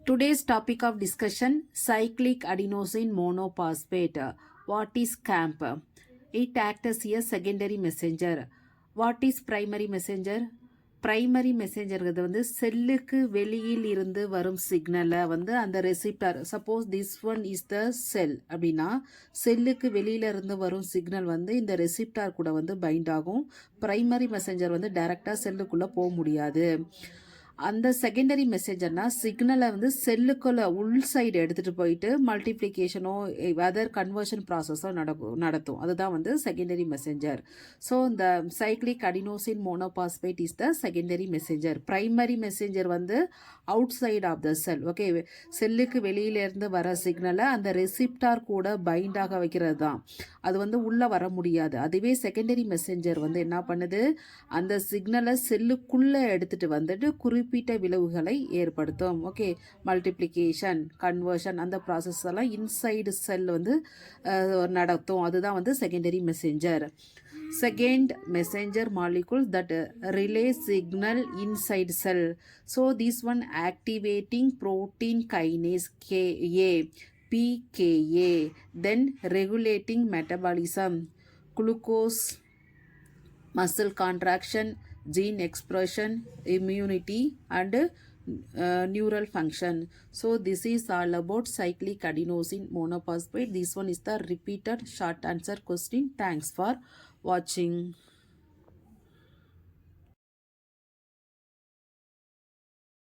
Today's topic of discussion cyclic adenosine monophosphate. What is CAMP? It acts as a secondary messenger. What is primary messenger? Primary மெசேஞ்சர்கிறது வந்து செல்லுக்கு வெளியில் இருந்து வரும் சிக்னலை வந்து அந்த receptor suppose this one is the cell அப்படின்னா செல்லுக்கு வெளியில இருந்து வரும் சிக்னல் வந்து இந்த ரெசிப்டார் கூட வந்து பைண்ட் ஆகும். பிரைமரி மெசேஞ்சர் வந்து டைரக்டாக செல்லுக்குள்ளே போக முடியாது. அந்த செகண்டரி மெசேஜர்னா சிக்னலை வந்து செல்லுக்குள்ள உள் சைடு எடுத்துகிட்டு போயிட்டு மல்டிப்ளிகேஷனோ அதர் கன்வர்ஷன் ப்ராசஸோ நடத்தும். அதுதான் வந்து செகண்டரி மெசேஞ்சர். ஸோ இந்த cyclic adenosine monophosphate is the secondary messenger. Primary messenger வந்து outside of the cell. Okay, செல்லுக்கு வெளியிலேருந்து வர சிக்னலை அந்த ரெசிப்டார் கூட பைண்டாக வைக்கிறது தான். அது வந்து உள்ளே வர முடியாது. அதுவே செகண்டரி மெசேஞ்சர் வந்து என்ன பண்ணுது, அந்த சிக்னலை செல்லுக்குள்ளே எடுத்துகிட்டு வந்துட்டு குறிப்பிட்ட விளைவுகளை ஏற்படுத்தும். ஓகே, மல்டிப்ளிகேஷன், கன்வர்ஷன் அந்த ப்ராசஸ் எல்லாம் இன்சைடு செல் வந்து நடத்தும். அதுதான் வந்து secondary messenger. Second messenger molecule that relay signal inside cell. So this one activating protein kinase Ka, pKa, then regulating metabolism, glucose, muscle contraction, gene expression, immunity and neural function. So this is all about cyclic adenosine monophosphate. This one is the repeated short answer question. Thanks for watching.